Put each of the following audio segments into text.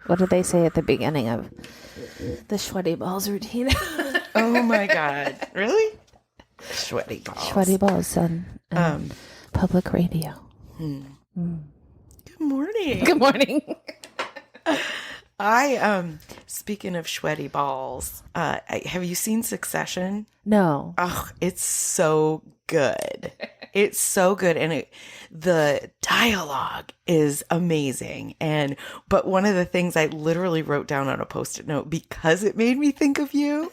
What did they say at the beginning of the sweaty balls routine? Oh my God. Really? Sweaty balls. Sweaty balls on public radio. Good morning. Good morning. Speaking of sweaty balls, have you seen Succession? No. Oh, it's so good. It's so good. And the dialogue is amazing. But one of the things I literally wrote down on a Post-it note because it made me think of you.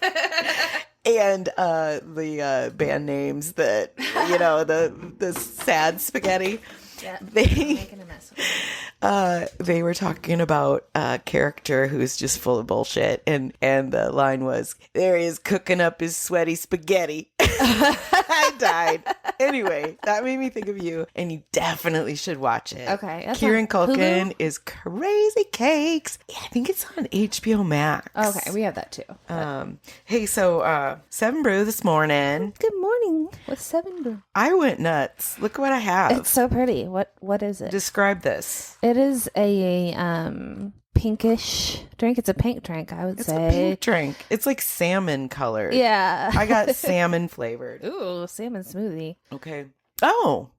And the band names that, the sad spaghetti. Yeah, making a mess of it. They were talking about a character who's just full of bullshit, and the line was, "There he is cooking up his sweaty spaghetti." I died. Anyway, that made me think of you, and you definitely should watch it. Okay, that's Kieran on Culkin Hulu? is Crazy Cakes. Yeah, I think it's on HBO Max. Okay, we have that too. Hey, so 7 Brew this morning. Good morning with 7 Brew. I went nuts. Look what I have. It's so pretty. What is it? Describe this. It is a pinkish drink. It's a pink drink, I would It's say. a pink drink. It's like salmon colored. Yeah. I got salmon flavored. Ooh, salmon smoothie. Okay. Oh,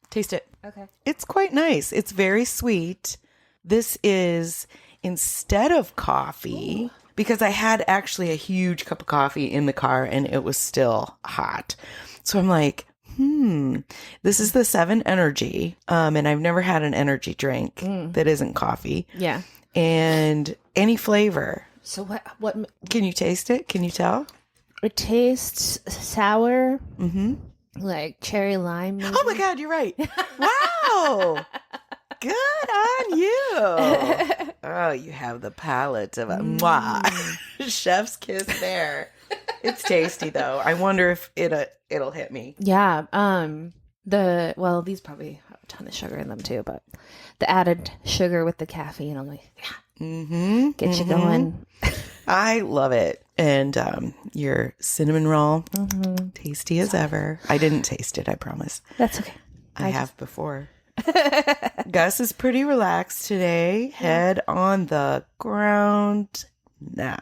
taste it. Okay. It's quite nice. It's very sweet. This is instead of coffee, because I had actually a huge cup of coffee in the car and it was still hot. So I'm like, this is the 7 Energy. And I've never had an energy drink that isn't coffee. Yeah. And any flavor. So what Can you taste it? Can you tell? it tastes sour. Like cherry lime. Maybe. Oh my God, you're right. Wow. Good on you. Oh, you have the palate of a mwah. Chef's kiss there. It's tasty though. I wonder if it'll hit me. Yeah. These probably have a ton of sugar in them too, but the added sugar with the caffeine will get you going. I love it. And your cinnamon roll, tasty as ever. I didn't taste it, I promise. That's okay. I have before. Gus is pretty relaxed today. Head on the ground now.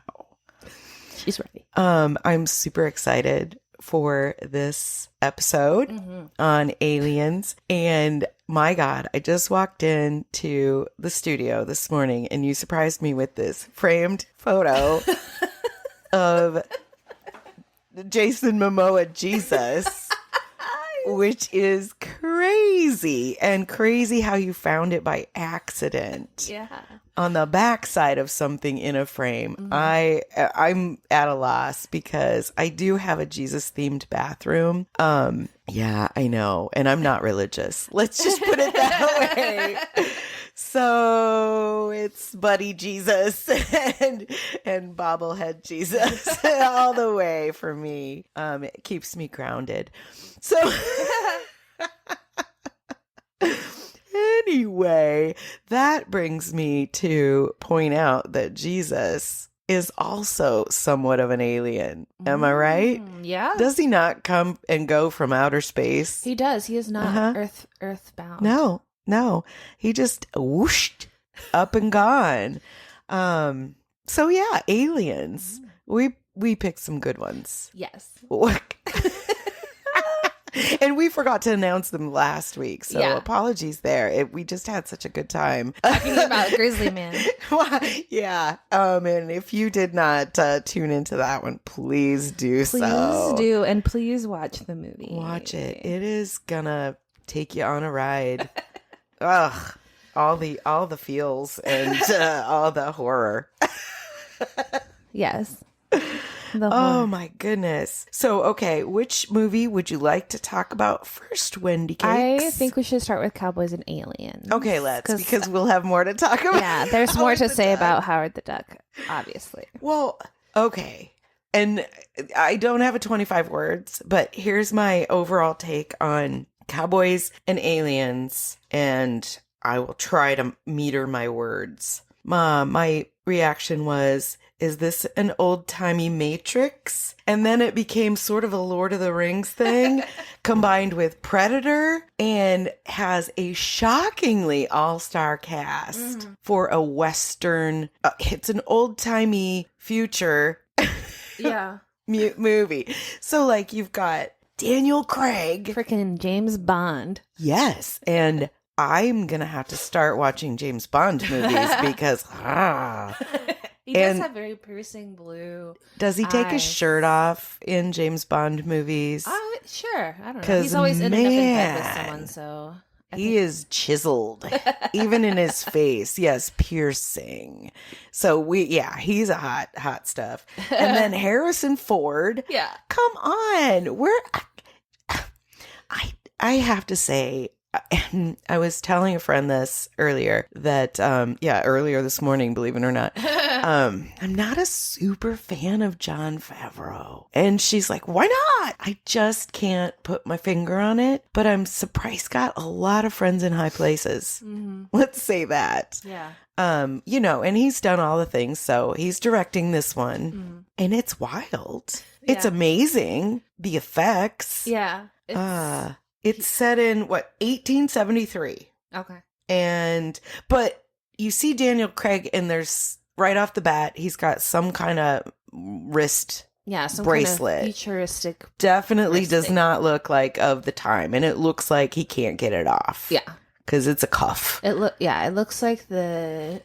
She's ready. I'm super excited for this episode on aliens. And my God, I just walked into the studio this morning and you surprised me with this framed photo of Jason Momoa Jesus, which is crazy. And crazy how you found it by accident. Yeah. On the backside of something in a frame. I'm at a loss because I do have a Jesus themed bathroom. Yeah, I know. And I'm not religious. Let's just put it that way. So it's Buddy Jesus and bobblehead Jesus all the way for me. It keeps me grounded. So anyway, that brings me to point out that Jesus is also somewhat of an alien. Am I right? Yeah. Does he not come and go from outer space? He does. He is not earthbound. No. He just whooshed up and gone. So yeah, aliens. We picked some good ones. Yes. And we forgot to announce them last week, so apologies there. We just had such a good time talking about Grizzly Man. Yeah. And if you did not tune into that one, please do so. Please do, and please watch the movie. Watch it. It is gonna take you on a ride. Ugh, all the feels and all the horror. Yes. Oh my goodness. So, okay, which movie would you like to talk about first, Wendy Cakes? I think we should start with Cowboys and Aliens. Okay, let's, because we'll have more to talk about. Yeah, there's more to say about Howard the Duck, obviously. Well, okay. And I don't have a 25 words, but here's my overall take on Cowboys and Aliens, and I will try to meter my words. My reaction was, is this an old-timey Matrix? And then it became sort of a Lord of the Rings thing combined with Predator, and has a shockingly all-star cast for a Western. It's an old-timey future Yeah. movie. So like you've got Daniel Craig. Freaking James Bond. Yes. And I'm going to have to start watching James Bond movies because, He does And- have very piercing blue. does he take his eyes. shirt off in James Bond movies? Sure. I don't know. 'Cause, He's always ended up in bed with man, someone, so. He is chiseled, even in his face. Yes, piercing. So he's a hot stuff. And then Harrison Ford. Yeah. Come on. I have to say, I was telling a friend this earlier that, earlier this morning, believe it or not, I'm not a super fan of Jon Favreau. And she's like, why not? I just can't put my finger on it, but I'm surprised he's got a lot of friends in high places. Mm-hmm. Let's say that. Yeah. And he's done all the things. So he's directing this one and it's wild. It's Yeah. amazing. The effects. Yeah. It's set in 1873. Okay. But you see Daniel Craig and there's right off the bat, he's got some kind of wrist Yeah. Some bracelet. kind of futuristic. Definitely wrist does thing. not look like of the time. And it looks like he can't get it off. Yeah. Because it's a cuff. It looks like the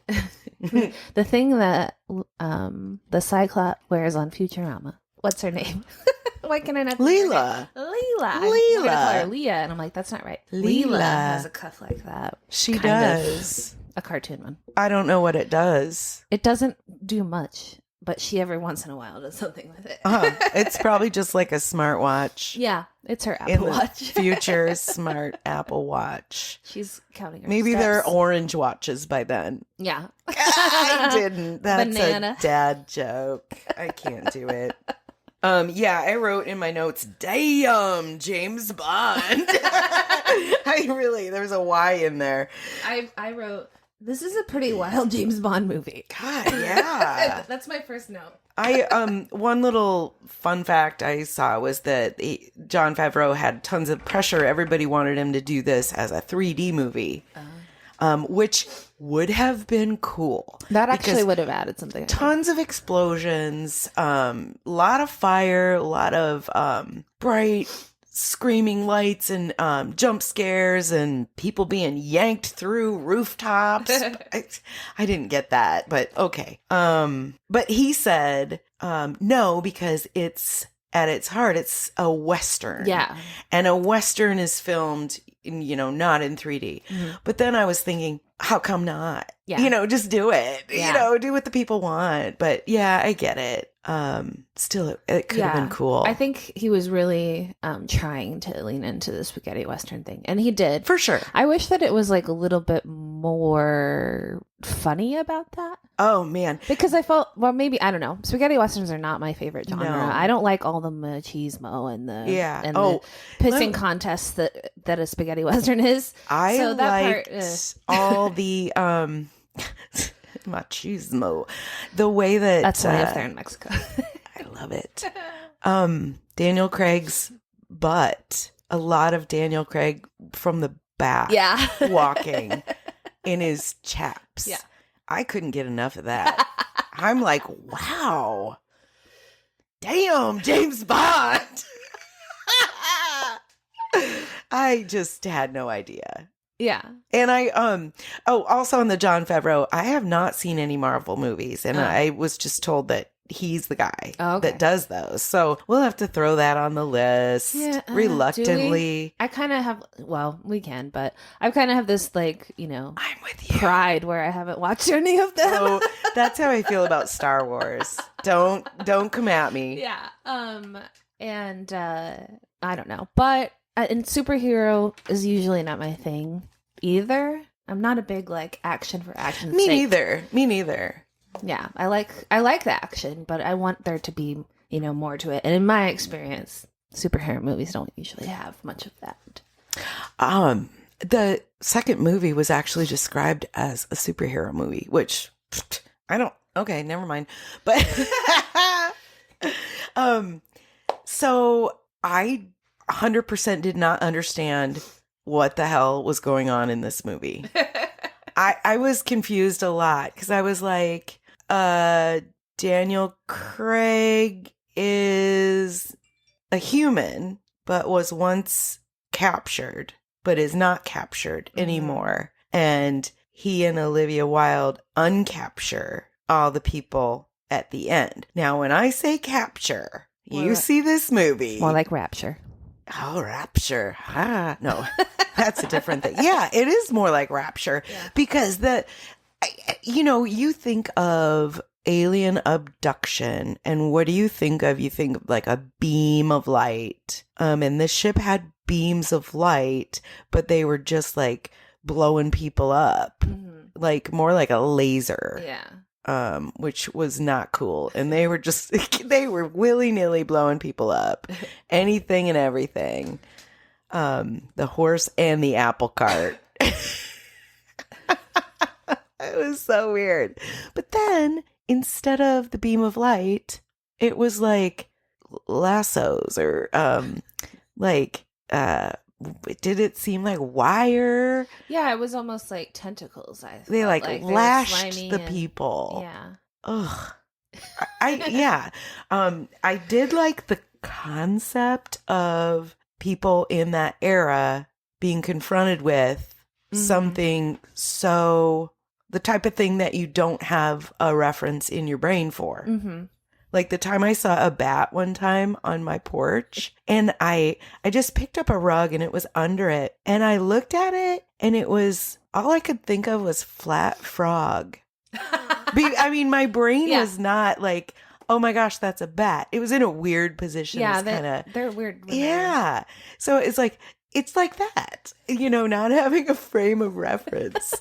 the thing that the Cyclops wears on Futurama. What's her name? Why can I not? Leela. Leela. Leela. I'm gonna call her Leah, and I'm like, that's not right. Leela. has a cuff like that. She Kind does. A cartoon one. I don't know what it does. It doesn't do much, but she every once in a while does something with it. It's probably just like a smartwatch. Yeah, it's her In Apple the Watch. future smart Apple Watch. She's counting her Maybe steps. they're orange watches by then. Yeah. I didn't. That's Banana. a dad joke. I can't do it. I wrote in my notes, damn, James Bond. There's a Y in there. I wrote, this is a pretty wild James Bond movie. God, yeah. That's my first note. One little fun fact I saw was that Jon Favreau had tons of pressure. Everybody wanted him to do this as a 3D movie, which would have been cool. That actually because would have added something. tons of explosions, a lot of fire, a lot of bright screaming lights and jump scares and people being yanked through rooftops. I didn't get that, but okay. But he said no, because it's at its heart, it's a Western. Yeah. And a Western is filmed not in 3D. Mm-hmm. But then I was thinking, how come not? Yeah. Just do it. Yeah. Do what the people want. But yeah, I get it. Still, it could have been cool. I think he was really trying to lean into the spaghetti Western thing. And he did. For sure. I wish that it was like a little bit more funny about that. Oh, man. Because I felt, maybe, I don't know. Spaghetti Westerns are not my favorite genre. No. I don't like all the machismo and the Oh, the pissing contests that a spaghetti Western is. I So that liked part, all the machismo. The way that... That's why if they're in Mexico. I love it. Daniel Craig's butt. A lot of Daniel Craig from the back. Yeah. Walking in his chaps. Yeah. I couldn't get enough of that. I'm like, wow. Damn, James Bond. I just had no idea. Yeah. And also on the Jon Favreau, I have not seen any Marvel movies, and I was just told that he's the guy that does those. So we'll have to throw that on the list reluctantly. I kind of have, we can, but I kind of have this I'm with you. pride where I haven't watched any of them. Oh, that's how I feel about Star Wars. Don't come at me. Yeah. And I don't know, but and superhero is usually not my thing either. I'm not a big action for action's Me sake. neither. Yeah, I like the action, but I want there to be more to it. And in my experience, superhero movies don't usually have much of that. The second movie was actually described as a superhero movie, which I Okay, never mind. But so I 100% did not understand what the hell was going on in this movie. I was confused a lot because I was like, Daniel Craig is a human, but was once captured, but is not captured anymore. And he and Olivia Wilde uncapture all the people at the end. Now, when I say capture, you see this movie. More like Rapture. Oh, Rapture. Ah, no, that's a different thing. Yeah, it is more like Rapture because you think of alien abduction and what do you think of? You think of like a beam of light. And this ship had beams of light, but they were just like blowing people up, like more like a laser. Yeah. Which was not cool. And they were willy-nilly blowing people up. Anything and everything. The horse and the apple cart. It was so weird. But then, instead of the beam of light, it was like lassos or did it seem like wire? Yeah, it was almost like tentacles. They like lashed the people. Yeah. Ugh. I did like the concept of people in that era being confronted with something the type of thing that you don't have a reference in your brain for. Like the time I saw a bat one time on my porch and I just picked up a rug and it was under it and I looked at it and it was, all I could think of was flat frog. I mean, my brain was not like, oh my gosh, that's a bat. It was in a weird position. Yeah, they're weird. Yeah. So it's like that, not having a frame of reference.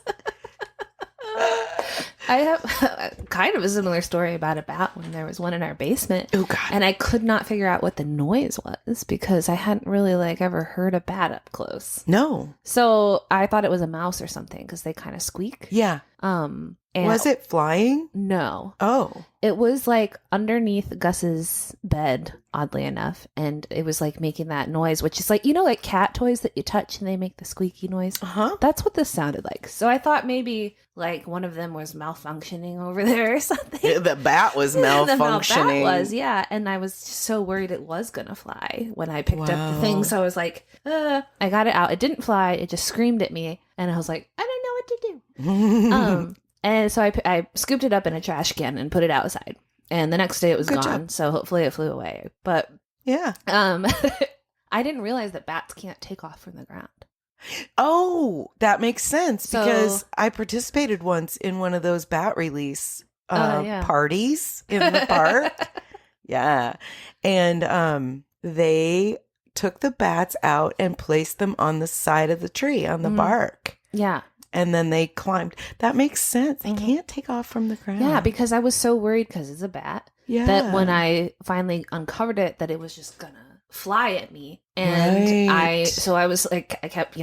I have kind of a similar story about a bat when there was one in our basement. Oh, God. And I could not figure out what the noise was because I hadn't really ever heard a bat up close. No. So I thought it was a mouse or something because they kind of squeak. Yeah. And was it flying? No. Oh. It was underneath Gus's bed, oddly enough, and it was making that noise, which is like cat toys that you touch and they make the squeaky noise. That's what this sounded like. So I thought maybe one of them was malfunctioning over there or something. The bat was malfunctioning. The bat was, yeah. And I was just so worried it was gonna fly when I picked up the thing. So I was like, I got it out. It didn't fly. It just screamed at me, and I was like, I don't know what to do. And so I scooped it up in a trash can and put it outside. And the next day it was gone. Job. So hopefully it flew away. But yeah, I didn't realize that bats can't take off from the ground. Oh, that makes sense because I participated once in one of those bat release parties in the park. Yeah. And they took the bats out and placed them on the side of the tree on the bark. Yeah. And then they climbed. That makes sense. They can't take off from the ground. Yeah, because I was so worried because it's a bat. Yeah. That when I finally uncovered it, that it was just gonna fly at me. And I was I kept,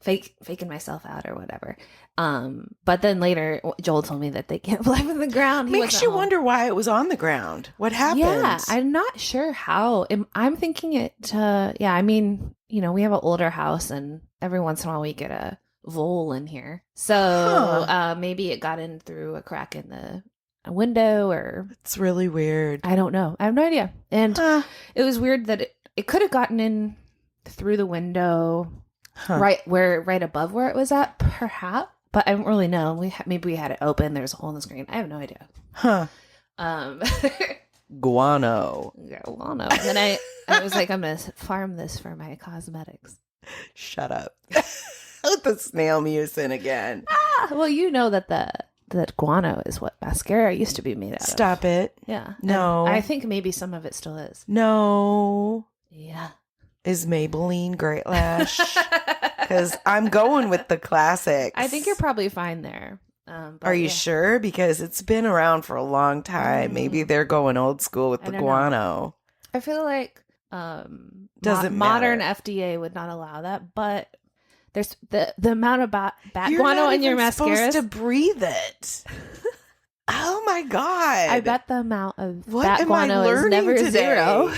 faking myself out or whatever. But then later, Joel told me that they can't fly from the ground. Makes you wonder why it was on the ground. What happened? Yeah, I'm not sure how. I'm thinking it, we have an older house and every once in a while we get a vole in here. So maybe it got in through a crack in the window or... It's really weird. I don't know. I have no idea. And it was weird that it could have gotten in through the window right above where it was at, perhaps. But I don't really know. Maybe we had it open. There's a hole in the screen. I have no idea. Guano. Guano. And then I was like, I'm going to farm this for my cosmetics. Shut up. With the snail mucin again. Well, that guano is what mascara used to be made out of. Stop it. Yeah. No. And I think maybe some of it still is. No. Yeah. Is Maybelline Great Lash? Because I'm going with the classics. I think you're probably fine there. Are you sure? Because it's been around for a long time. Maybe they're going old school with the guano. I feel like doesn't modern matter. FDA would not allow that, but there's the amount of bat guano in your mascara. You're not supposed to breathe it. Oh my God. I bet the amount of What bat am I guano is learning never today? zero.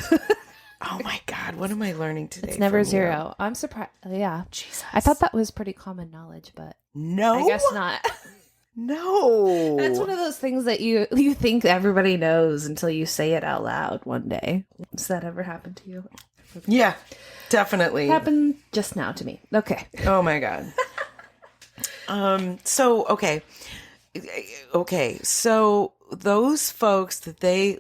Oh my God. What am I learning today? It's never from you? zero. I'm surprised. Yeah. Jesus. I thought that was pretty common knowledge, but No. I guess not. No. That's one of those things that you think everybody knows until you say it out loud one day. Does that ever happen to you? Yeah, definitely. It happened just now to me. Okay. Oh my God. Okay. So those folks that they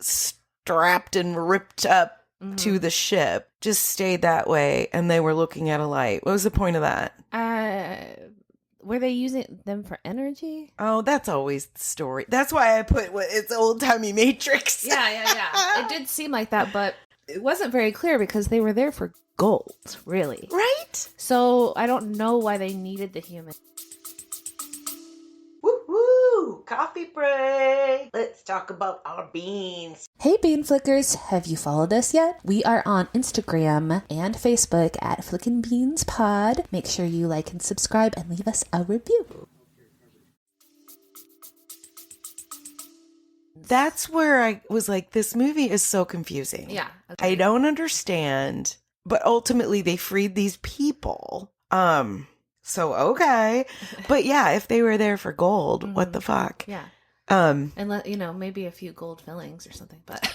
strapped and ripped up to the ship just stayed that way, and they were looking at a light. What was the point of that? Were they using them for energy? Oh, that's always the story. That's why I put it's old-timey Matrix. Yeah. It did seem like that, but it wasn't very clear because they were there for gold, really. Right? So I don't know why they needed the human. Woo-hoo! Coffee break! Let's talk about our beans. Hey Bean Flickers, have you followed us yet? We are on Instagram and Facebook at Flickin' Beans Pod. Make sure you like and subscribe and leave us a review. That's where I was like, this movie is so confusing. Yeah. I don't understand. But ultimately they freed these people. So okay. But yeah, if they were there for gold, what the fuck? Yeah. And maybe a few gold fillings or something, but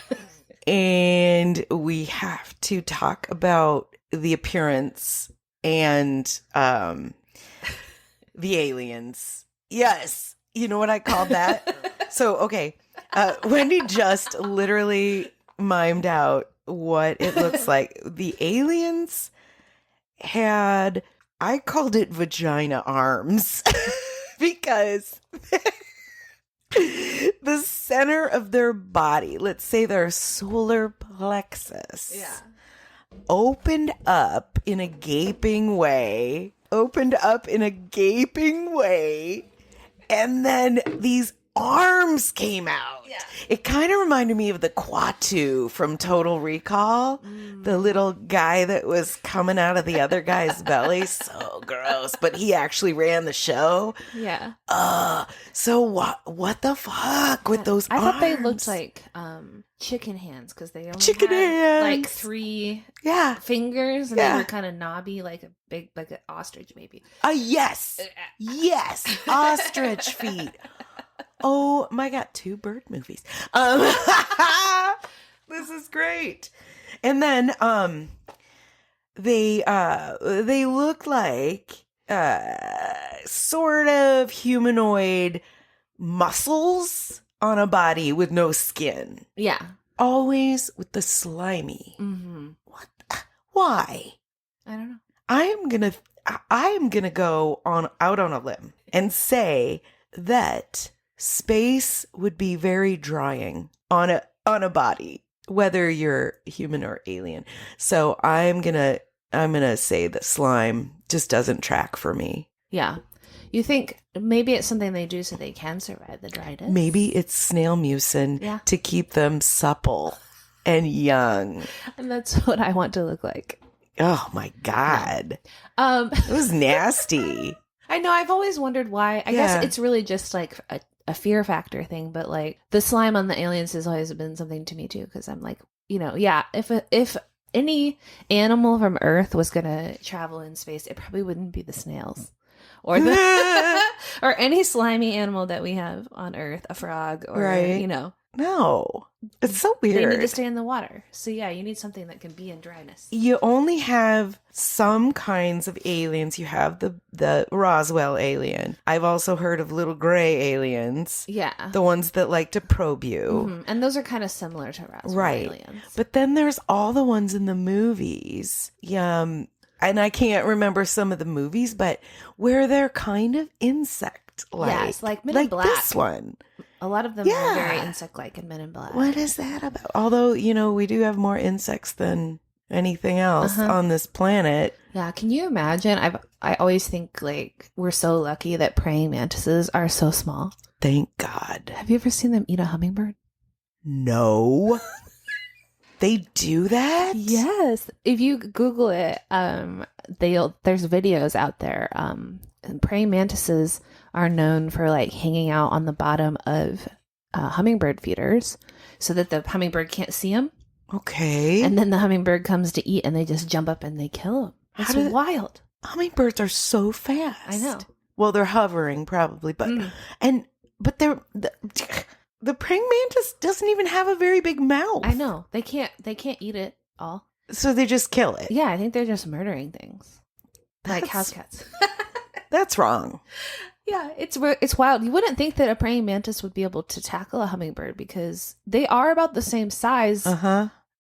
and we have to talk about the appearance and the aliens. Yes. You know what I called that? So, okay. Wendy just literally mimed out what it looks like. The aliens had, I called it vagina arms because the center of their body, let's say their solar plexus, opened up in a gaping way, and then these arms came out. Yeah. It kind of reminded me of the Quatu from Total Recall. The little guy that was coming out of the other guy's belly. So gross. But he actually ran the show. Yeah. So what the fuck with those arms? I thought they looked like chicken hands because they only had like 3 fingers and they were kind of knobby, like an ostrich maybe. Yes. Ostrich feet. Oh my God, 2 bird movies. This is great. And then they look like sort of humanoid muscles on a body with no skin. Yeah. Always with the slimy. Mm-hmm. What? Why? I don't know. I am gonna go out on a limb and say that space would be very drying on a body, whether you're human or alien. So I'm gonna say that slime just doesn't track for me. Yeah. You think maybe it's something they do so they can survive the dryness? Maybe it's snail mucin to keep them supple and young. And that's what I want to look like. Oh my God. It was nasty. I know. I've always wondered why. I guess it's really just like a fear factor thing, but like the slime on the aliens has always been something to me too, because I'm like, if any animal from Earth was gonna travel in space, it probably wouldn't be the snails or or any slimy animal that we have on Earth, a frog or No, it's so weird. They need to stay in the water. So yeah, you need something that can be in dryness. You only have some kinds of aliens. You have the Roswell alien. I've also heard of little gray aliens. Yeah. The ones that like to probe you. Mm-hmm. And those are kind of similar to Roswell aliens. But then there's all the ones in the movies. And I can't remember some of the movies, but where they're kind of insect-like. Yes, like Men in Black. This one. A lot of them are very insect-like in Men in Black. What is that about? Although, we do have more insects than anything else on this planet. Yeah, can you imagine? I always think like we're so lucky that praying mantises are so small. Thank God. Have you ever seen them eat a hummingbird? No. They do that? Yes. If you Google it, there's videos out there. And praying mantises are known for like hanging out on the bottom of hummingbird feeders so that the hummingbird can't see them. Okay. And then the hummingbird comes to eat and they just jump up and they kill them. It's wild. Hummingbirds are so fast. I know. Well, they're hovering probably, but but the praying mantis doesn't even have a very big mouth. I know. They can't eat it all. So they just kill it. Yeah, I think they're just murdering things. Like house cats. That's wrong. Yeah, it's wild. You wouldn't think that a praying mantis would be able to tackle a hummingbird because they are about the same size,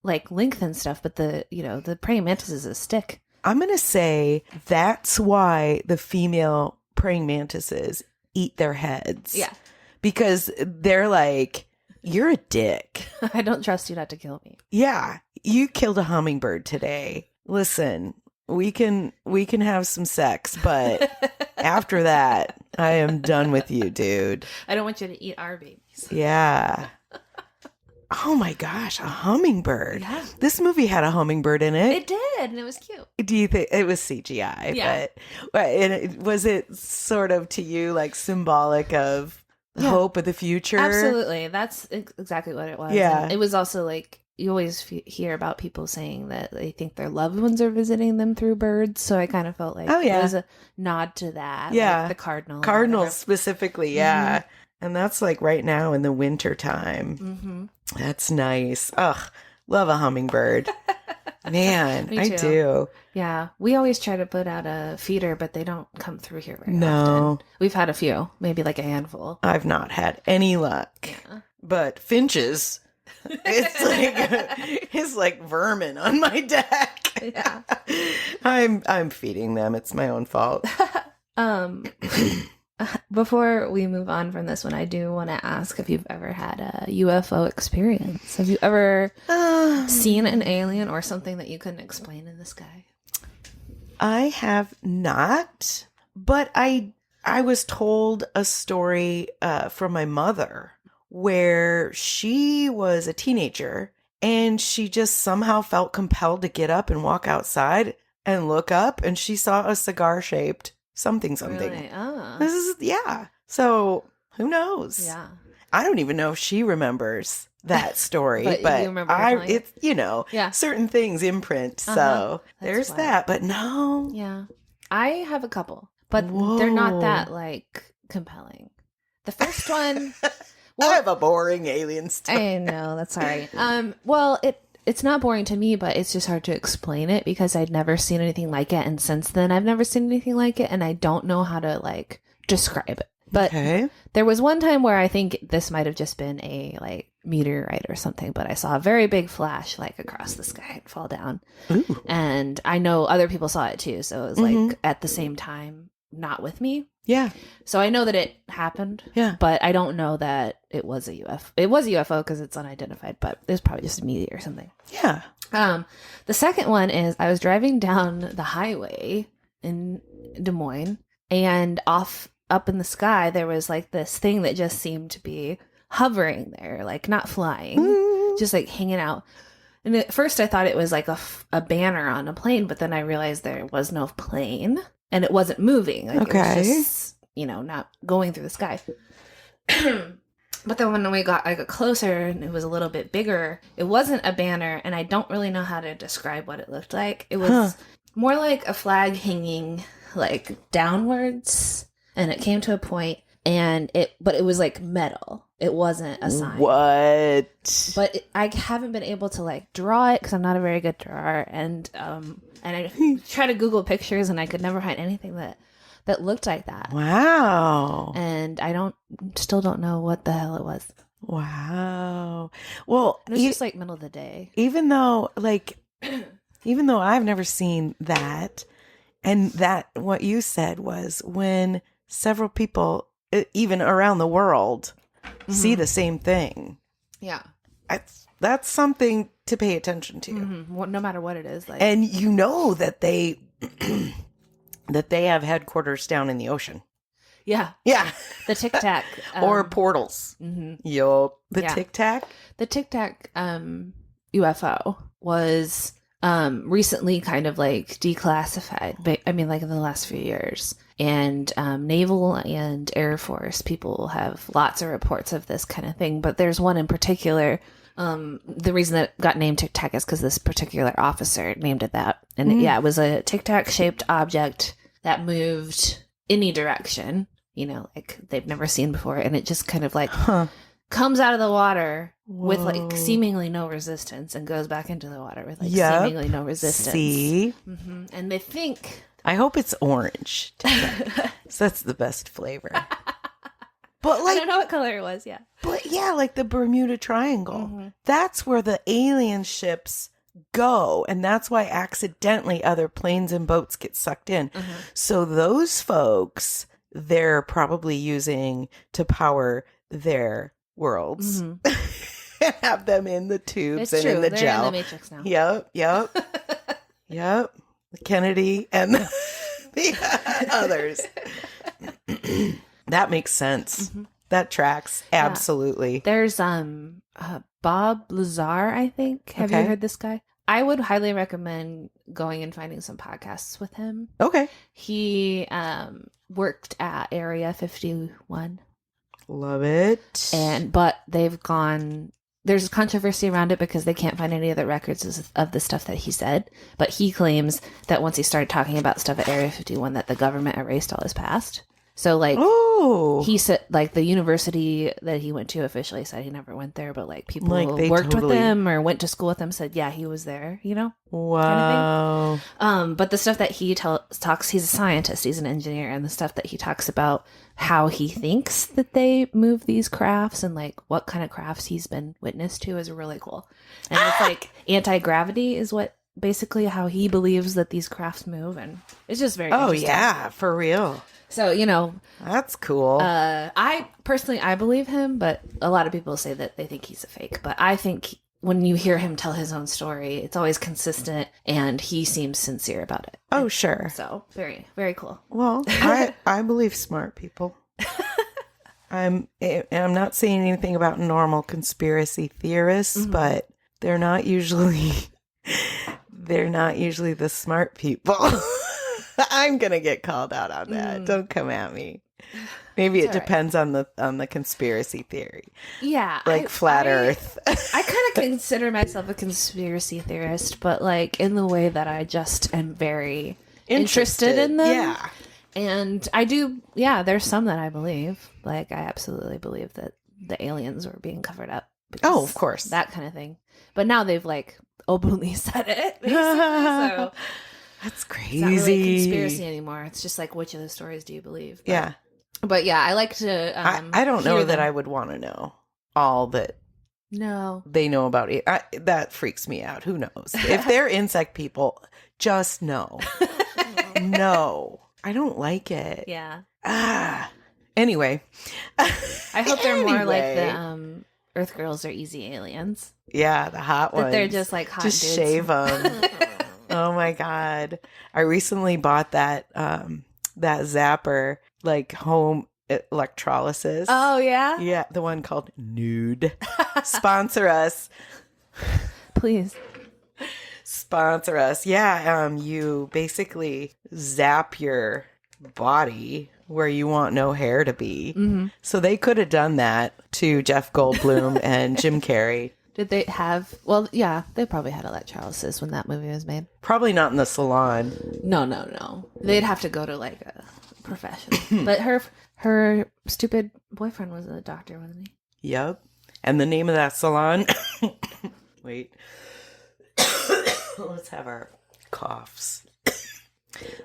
like length and stuff. But the praying mantis is a stick. I'm gonna say that's why the female praying mantises eat their heads. Yeah, because they're like, you're a dick. I don't trust you not to kill me. Yeah, you killed a hummingbird today. Listen, we can have some sex, but after that, I am done with you, dude. I don't want you to eat our babies. Yeah. Oh my gosh, a hummingbird. Yeah. This movie had a hummingbird in it. It did, and it was cute. Do you think it was CGI? Yeah. But was it sort of to you like symbolic of hope of the future? Absolutely. That's exactly what it was. Yeah. And it was also like, you always hear about people saying that they think their loved ones are visiting them through birds. So I kind of felt like it was a nod to that. Yeah. Like the cardinal. Cardinals specifically, yeah. Mm-hmm. And that's like right now in the winter time. Mm-hmm. That's nice. Ugh, love a hummingbird. Man, I do. Yeah. We always try to put out a feeder, but they don't come through here very often. We've had a few, maybe like a handful. I've not had any luck. Yeah. But finches, it's like vermin on my deck. Yeah. I'm feeding them. It's my own fault. Before we move on from this one, I do want to ask if you've ever had a UFO experience. Have you ever seen an alien or something that you couldn't explain in the sky? I have not, but I was told a story from my mother where she was a teenager and she just somehow felt compelled to get up and walk outside and look up, and she saw a cigar-shaped something. Really? Oh. This is, yeah. So who knows? Yeah. I don't even know if she remembers that story, but you remember it's, certain things imprint. So there's that, but no. Yeah. I have a couple, but they're not that like compelling. The first one, I have a boring alien story. I know, that's all right. Well, it's not boring to me, but it's just hard to explain it because I'd never seen anything like it. And since then, I've never seen anything like it. And I don't know how to like describe it. But there was one time where I think this might have just been a like meteorite or something. But I saw a very big flash like across the sky and fall down. Ooh. And I know other people saw it too. So it was like at the same time, not with me. Yeah. So I know that it happened. Yeah. But I don't know that it was a UFO. It was a UFO because it's unidentified, but it was probably just a meteor or something. Yeah. The second one is I was driving down the highway in Des Moines, and up in the sky there was like this thing that just seemed to be hovering there, like not flying, just like hanging out. And at first I thought it was like a banner on a plane, but then I realized there was no plane. And it wasn't moving. Like it was just, not going through the sky. But then when I got closer and it was a little bit bigger, it wasn't a banner. And I don't really know how to describe what it looked like. It was more like a flag hanging like downwards. And it came to a point but it was like metal. It wasn't a sign. What? But I haven't been able to like draw it because I'm not a very good drawer. And I tried to Google pictures and I could never find anything that looked like that. Wow. And I still don't know what the hell it was. Wow. Well, it was just like middle of the day. Even though I've never seen that, and that what you said was when several people, even around the world, see the same thing. Yeah. That's something to pay attention to. Mm-hmm. No matter what it is. Like. And that they have headquarters down in the ocean. Yeah. Yeah. The Tic Tac. Or portals. Mm-hmm. Yup. The Tic Tac? The Tic Tac UFO was recently kind of like declassified. But, I mean, like in the last few years. And Naval and Air Force people have lots of reports of this kind of thing. But there's one in particular. The reason that it got named Tic Tac is because this particular officer named it that. And it was a Tic Tac shaped object that moved any direction, you know, like they've never seen before. And it just kind of like comes out of the water with like seemingly no resistance and goes back into the water with like seemingly no resistance. See? Mm-hmm. And they think... I hope it's orange. So that's the best flavor. But like, I don't know what color it was, yeah. But yeah, like the Bermuda Triangle. Mm-hmm. That's where the alien ships go. And that's why accidentally other planes and boats get sucked in. Mm-hmm. So those folks, they're probably using to power their worlds. Mm-hmm. Have them in the tubes in the They're gel. in the Matrix now. Yep. Yep. Kennedy and the others. That makes sense. Mm-hmm. That tracks. Absolutely. There's Bob Lazar, I think. Have you heard this guy? I would highly recommend going and finding some podcasts with him. Okay. He worked at Area 51. Love it. But they've gone... There's controversy around it because they can't find any other records of the stuff that he said. But he claims that once he started talking about stuff at Area 51, that the government erased all his past. So, like, he said, like, the university that he went to officially said he never went there, but, like, people who worked with him or went to school with him said, yeah, he was there, you know? Wow. Kind of thing. But the stuff that he talks, he's a scientist, he's an engineer, and the stuff that he talks about how he thinks that they move these crafts and, like, what kind of crafts he's been witness to is really cool. And it's, like, anti-gravity is what basically how he believes that these crafts move, and it's just very interesting. Yeah, for real. So, you know, that's cool. I believe him, but a lot of people say that they think he's a fake. But I think when you hear him tell his own story, it's always consistent and he seems sincere about it. Oh, sure. So very, very cool. Well, I believe smart people. I'm not saying anything about normal conspiracy theorists, but they're not usually the smart people. I'm gonna get called out on that. Don't come at me. Maybe it depends on the conspiracy theory. Yeah, like flat Earth. I kind of consider myself a conspiracy theorist, but like in the way that I just am very interested in them. Yeah, and I do. Yeah, there's some that I believe. Like I absolutely believe that the aliens were being covered up. Oh, of course, that kind of thing. But now they've like openly said it. Basically, so. That's crazy. It's not really a conspiracy anymore. It's just like, which of the stories do you believe? But yeah, I like to. I don't know that I would want to know all that. No, they know about it. That freaks me out. Who knows? If they're insect people, just know. No, I don't like it. Yeah. Anyway, I hope they're more like the Earth Girls are easy aliens. Yeah, the hot ones. That they're just like hot just dudes. Shave them. Oh my God. I recently bought that zapper, like home electrolysis. Oh yeah? Yeah, the one called Nude. Sponsor us. Please. Sponsor us. Yeah, you basically zap your body where you want no hair to be. Mm-hmm. So they could have done that to Jeff Goldblum and Jim Carrey. Did they have... Well, yeah, they probably had electrolysis when that movie was made. Probably not in the salon. No. They'd have to go to, like, a professional. But her stupid boyfriend was a doctor, wasn't he? Yep. And the name of that salon... Wait. Let's have our coughs.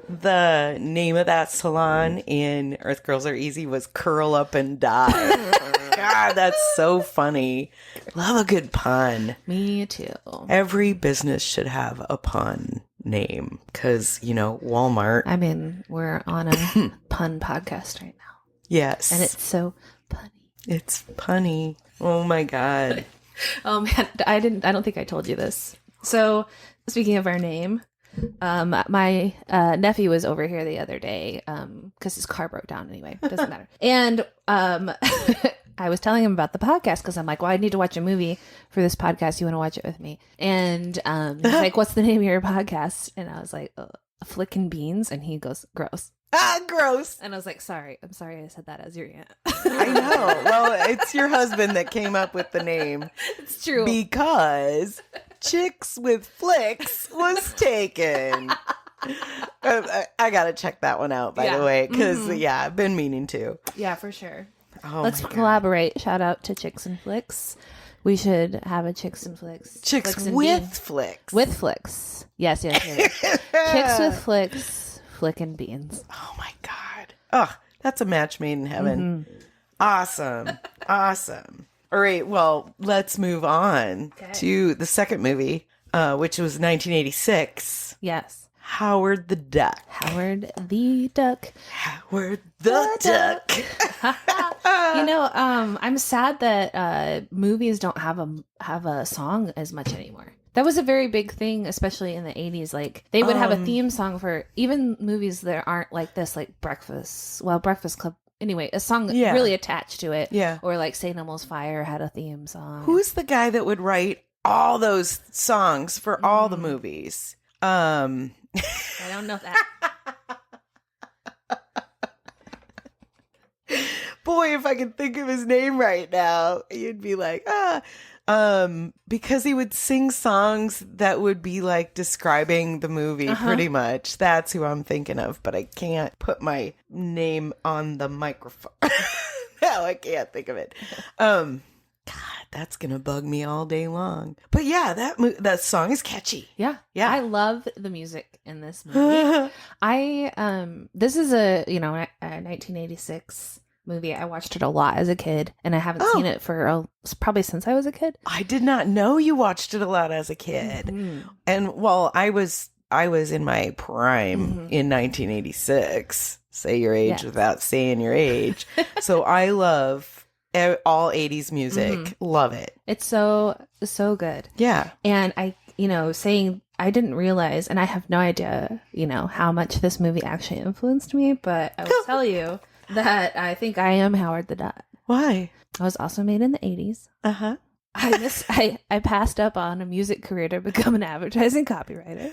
The name of that salon in Earth Girls Are Easy was Curl Up and Die. God, that's so funny. Love a good pun. Me too. Every business should have a pun name because, Walmart. I mean, we're on a pun podcast right now. Yes. And it's so punny. It's punny. Oh my God. Oh man, I don't think I told you this. So, speaking of our name, my nephew was over here the other day because his car broke down anyway. Doesn't matter. And I was telling him about the podcast because I'm like, well, I need to watch a movie for this podcast. You want to watch it with me? And he's like, what's the name of your podcast? And I was like, Flickin' Beans. And he goes, gross. Ah, gross. And I was like, sorry. I'm sorry I said that as your aunt. I know. Well, it's your husband that came up with the name. It's true. Because Chicks with Flicks was taken. I got to check that one out, by the way. Because, I've been meaning to. Yeah, for sure. Oh, let's collaborate. Shout out to Chicks and Flicks. We should have a Chicks and Flicks. Chicks Flicks with Flicks. With Flicks. Yes. Chicks with Flicks. Flickin' Beans. Oh my God. Oh, that's a match made in heaven. Awesome. All right. Well, let's move on to the second movie, which was 1986. Yes. Howard the Duck. Howard the Duck. Howard the Duck. I'm sad that movies don't have a song as much anymore. That was a very big thing, especially in the 80s. Like, they would have a theme song for even movies that aren't like this, like Breakfast Club. Anyway, a song really attached to it. Yeah. Or like St. Elmo's Fire had a theme song. Who's the guy that would write all those songs for all the movies? I don't know that. Boy, if I could think of his name right now, you'd be like, because he would sing songs that would be like describing the movie pretty much. That's who I'm thinking of, but I can't put my name on the microphone. No, I can't think of it. God, that's going to bug me all day long. But yeah, that song is catchy. Yeah. I love the music in this movie. This is a 1986 movie. I watched it a lot as a kid, and I haven't seen it for probably since I was a kid. I did not know you watched it a lot as a kid. And well, I was in my prime in 1986. Say your age without saying your age. So I love all 80s music. Love it. It's so good. Yeah. And I didn't realize, and I have no idea, how much this movie actually influenced me, but I will tell you that I think I am Howard the Duck. Why? I was also made in the 80s. I passed up on a music career to become an advertising copywriter.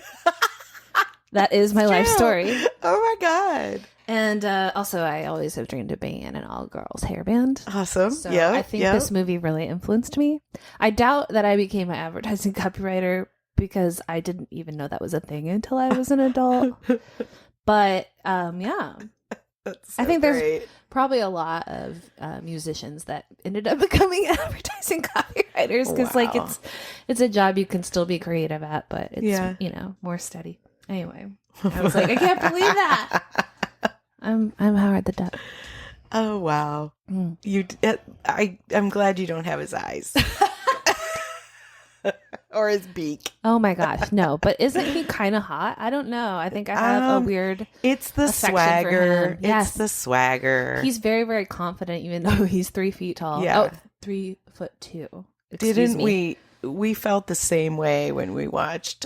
That is my life story. Oh my God. And also, I always have dreamed of being in an all-girls hair band. Awesome. So I think this movie really influenced me. I doubt that I became an advertising copywriter because I didn't even know that was a thing until I was an adult. But yeah. That's so I think great. there's probably a lot of musicians that ended up becoming advertising copywriters because like it's a job you can still be creative at, but it's more steady. Anyway, I was like, I can't believe that. I'm Howard the Duck. Oh wow. I'm glad you don't have his eyes. Or his beak. Oh my gosh, no. But isn't he kind of hot? I don't know. I think I have a weird It's the swagger. Yes. It's the swagger. He's very, very confident even though he's 3 feet tall. Yeah. 3'2". Didn't we felt the same way when we watched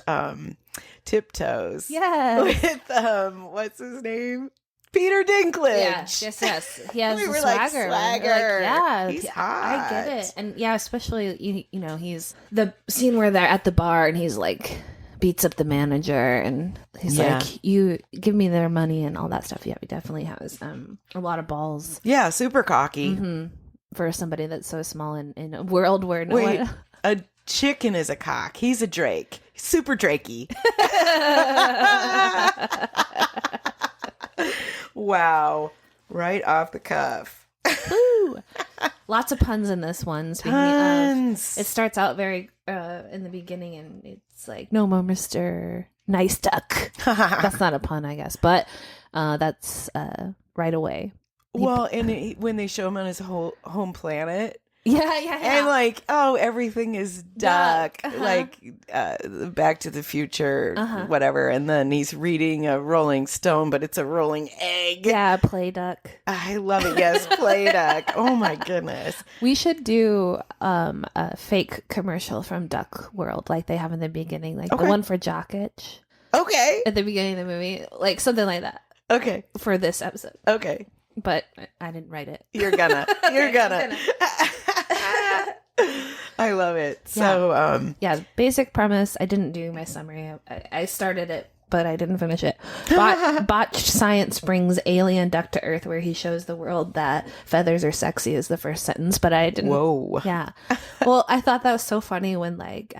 Tiptoes. Yeah. With what's his name? Peter Dinklage. Yes. He has we the were swagger. Like, yeah, he's hot. I get it. And yeah, especially he's the scene where they're at the bar and he's like beats up the manager and he's like, "You give me their money" and all that stuff. Yeah, he definitely has a lot of balls. Yeah, super cocky. For somebody that's so small in a world where a chicken is a cock. He's a drake. Super drakey. Wow. Right off the cuff. Woo! Lots of puns in this one. Tons. It starts out very in the beginning and it's like, "No more Mr. Nice Duck." That's not a pun, I guess, but that's right away. Well, and when they show him on his home planet. Yeah. And like, everything is duck. Like Back to the Future, whatever. And then he's reading a Rolling Stone, but it's a rolling egg. Yeah, play duck. I love it. Yes, play duck. Oh my goodness. We should do a fake commercial from Duck World like they have in the beginning, like the one for Jock Itch. Okay. At the beginning of the movie, like something like that. Okay. For this episode. Okay. but I didn't write it. You're gonna. You're gonna. I love it. So, basic premise. I didn't do my summary. I started it, but I didn't finish it. Botched science brings alien duck to Earth, where he shows the world that feathers are sexy is the first sentence, but I didn't. Whoa. Yeah. Well, I thought that was so funny when like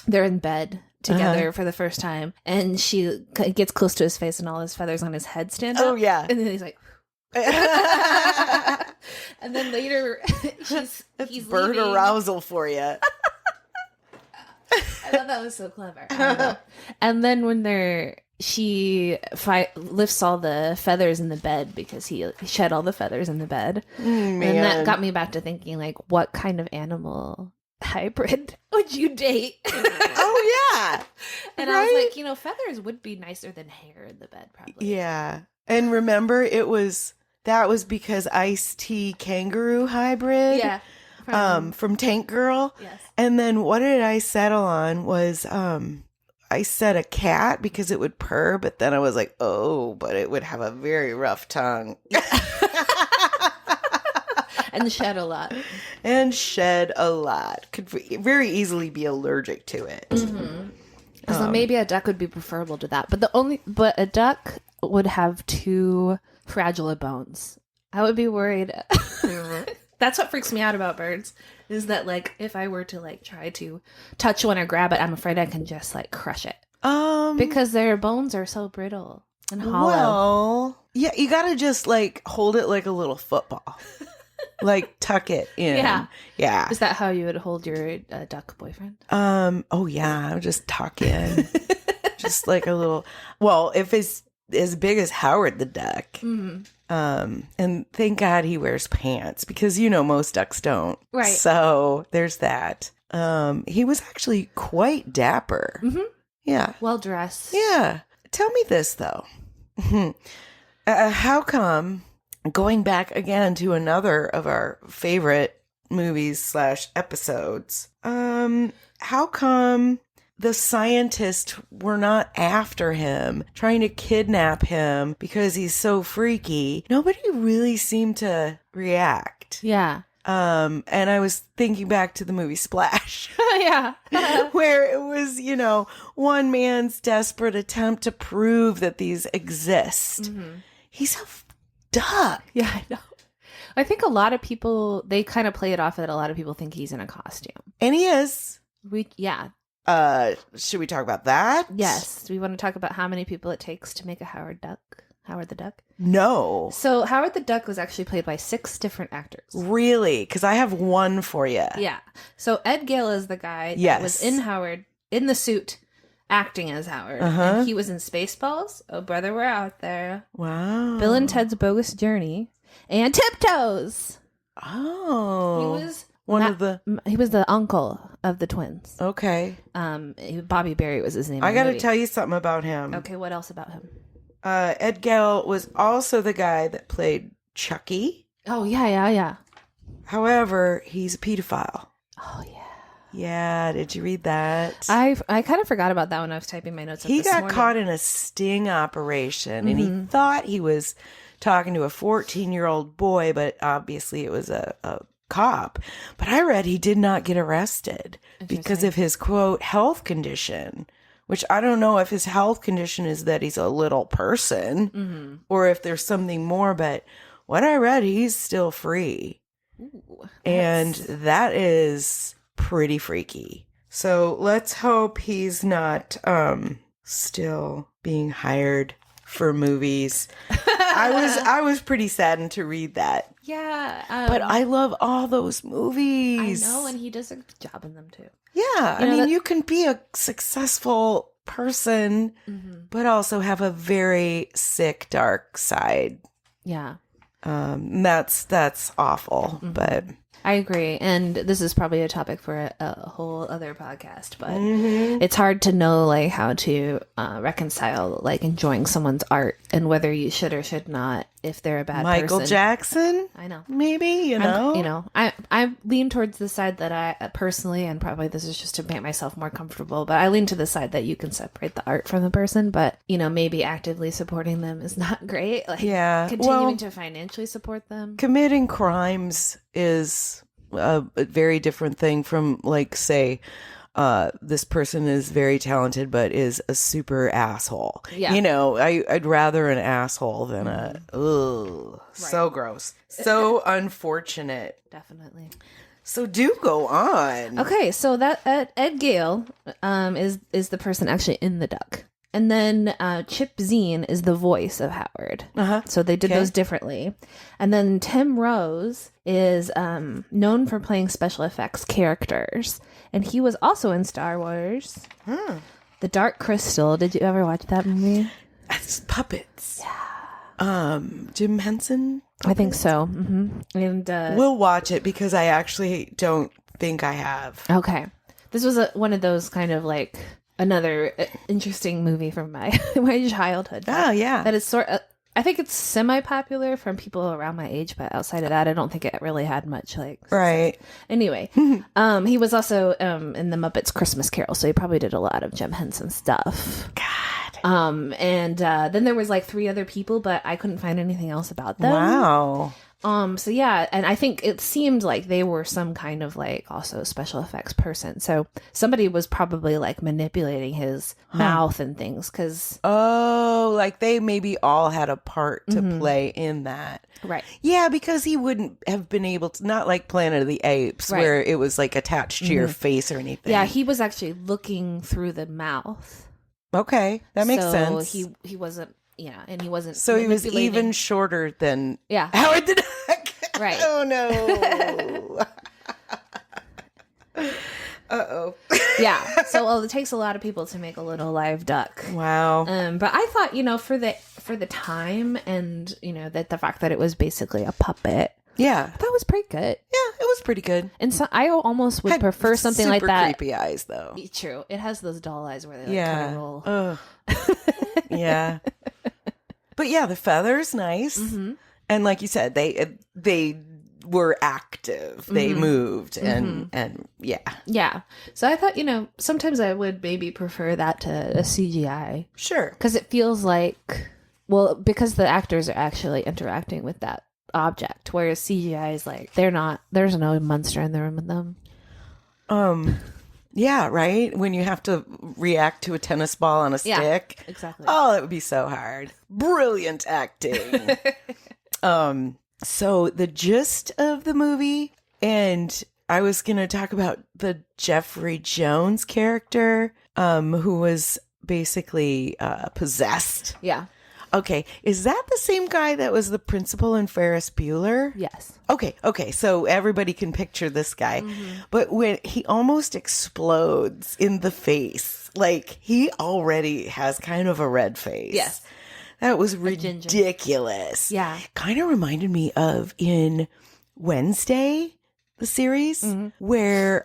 they're in bed together for the first time, and she gets close to his face, and all his feathers on his head stand up. Oh yeah. And then he's like. And then later he's bird leaving. arousal for you. I thought that was so clever. I don't know. And then when she lifts all the feathers in the bed because he shed all the feathers in the bed. And that got me back to thinking, like, what kind of animal hybrid would you date? Oh yeah. And I was like, feathers would be nicer than hair in the bed, probably. Yeah. And remember, that was because Ice-T kangaroo hybrid. Yeah. From Tank Girl. Yes. And then what did I settle on was I said a cat because it would purr, but then I was like, oh, but it would have a very rough tongue. And shed a lot. Could very easily be allergic to it. Mm-hmm. So maybe a duck would be preferable to that. But a duck would have too fragile bones. I would be worried. That's what freaks me out about birds, is that like if I were to like try to touch one or grab it, I'm afraid I can just like crush it. Because their bones are so brittle and hollow. Well, yeah, you gotta just like hold it like a little football. Like tuck it in. Yeah. Yeah. Is that how you would hold your duck boyfriend? Oh yeah, I would just tuck in. Just like a little, well, if it's as big as Howard the Duck. Mm-hmm. And thank God he wears pants because most ducks don't. Right. So there's that. He was actually quite dapper. Mm-hmm. Yeah. Well dressed. Yeah. Tell me this though. How come, going back again to another of our favorite movies / episodes, how come the scientists were not after him, trying to kidnap him because he's so freaky? Nobody really seemed to react. Yeah. And I was thinking back to the movie Splash. Yeah. Where it was, one man's desperate attempt to prove that these exist. Mm-hmm. He's a duck. Yeah, I know. I think a lot of people, they kind of play it off that a lot of people think he's in a costume. And he is. Should we talk about that? Yes. Do we want to talk about how many people it takes to make a Howard the Duck? No. So Howard the Duck was actually played by 6 different actors. Really? Because I have one for you. Yeah. So Ed Gale is the guy that was in Howard, in the suit, acting as Howard. Uh-huh. And he was in Spaceballs, Oh Brother, We're Out There. Wow. Bill and Ted's Bogus Journey, and Tiptoes. Oh. He was He was the uncle of the twins. Okay. Bobby Berry was his name. I got to tell you something about him. Okay, what else about him? Ed Gale was also the guy that played Chucky. Oh, yeah. However, he's a pedophile. Oh, yeah. Yeah, did you read that? I kind of forgot about that when I was typing my notes. He got caught in a sting operation, and he thought he was talking to a 14-year-old boy, but obviously it was a cop. But I read he did not get arrested because of his, quote, health condition, which I don't know if his health condition is that he's a little person or if there's something more. But what I read, he's still free. Ooh, and that is pretty freaky. So let's hope he's not still being hired for movies. I was pretty saddened to read that. Yeah. But I love all those movies. I know, and he does a good job in them too. Yeah. I mean, you can be a successful person, but also have a very sick, dark side. Yeah. That's awful, but I agree. And this is probably a topic for a whole other podcast, but it's hard to know like how to reconcile like enjoying someone's art and whether you should or should not if they're a bad Michael person. Jackson? I know. Maybe, you know. I lean towards the side that I personally, and probably this is just to make myself more comfortable, but I lean to the side that you can separate the art from the person, but, maybe actively supporting them is not great. Like, continuing to financially support them. Committing crimes is a very different thing from, like, say, this person is very talented but is a super asshole. Yeah. I'd rather an asshole than so gross. So unfortunate. Definitely. So do go on. Okay, so that Ed Gale is the person actually in the duck. And then Chip Zien is the voice of Howard. So they did those differently. And then Tim Rose is known for playing special effects characters. And he was also in Star Wars. The Dark Crystal. Did you ever watch that movie? It's puppets. Yeah. Jim Henson? Puppets? I think so. Mm-hmm. And we'll watch it because I actually don't think I have. Okay. This was one of those kind of like... Another interesting movie from my childhood. Oh, yeah. That is I think it's semi-popular from people around my age, but outside of that, I don't think it really had much Right. Anyway, he was also in the Muppets Christmas Carol, so he probably did a lot of Jim Henson stuff. God. And then there was 3 other people, but I couldn't find anything else about them. Wow. So yeah, and I think it seemed like they were some kind of also special effects person. So somebody was probably manipulating his mouth and things because... Oh, they maybe all had a part to play in that. Right. Yeah, because he wouldn't have been able to, not like Planet of the Apes where it was attached to your face or anything. Yeah, he was actually looking through the mouth. Okay, that makes sense. So he wasn't... Yeah, and he wasn't. So he was even shorter than Howard the Duck. Right. Oh no. Uh-oh. Yeah. So it takes a lot of people to make a little live duck. Wow. But I thought, for the time and that the fact that it was basically a puppet. Yeah. That was pretty good. Yeah, it was pretty good. And so I almost would prefer something like that. Super creepy eyes though. True. It has those doll eyes where they kind of roll. Yeah. But yeah, the feather's nice. Mm-hmm. And like you said, they were active. They moved and yeah. Yeah. So I thought, sometimes I would maybe prefer that to a CGI. Sure. Because it feels because the actors are actually interacting with that object, whereas CGI is there's no monster in the room with them. Yeah, right? When you have to react to a tennis ball on a stick. Yeah, exactly. Oh, it would be so hard. Brilliant acting. So the gist of the movie, and I was going to talk about the Jeffrey Jones character, who was basically possessed. Yeah. Okay, is that the same guy that was the principal in Ferris Bueller? Yes. Okay, so everybody can picture this guy. But when he almost explodes in the face, he already has kind of a red face. Yes. That was ridiculous. Yeah. Kind of reminded me of in Wednesday, the series, where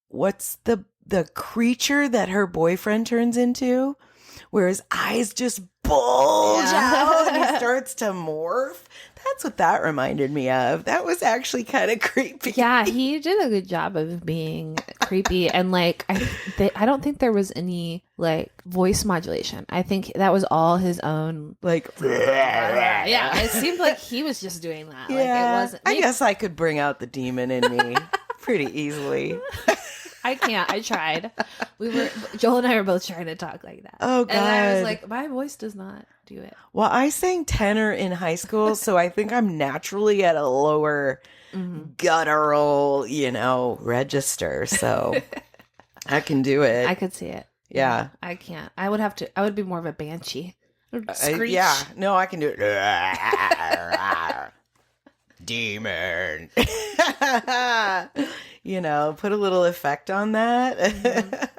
what's the creature that her boyfriend turns into? Where his eyes just bulge out and he starts to morph. That's what that reminded me of. That was actually kind of creepy. Yeah, he did a good job of being creepy. And I don't think there was any voice modulation. I think that was all his own. Yeah, it seemed like he was just doing that. Yeah, it wasn't. I guess I could bring out the demon in me pretty easily. I can't. I tried. Joel and I were both trying to talk like that. Oh, God. And I was like, my voice does not do it. Well, I sang tenor in high school, so I think I'm naturally at a lower guttural, register. So I can do it. I could see it. Yeah. I can't. I would be more of a banshee. Screech. Yeah. No, I can do it. Demon. Put a little effect on that.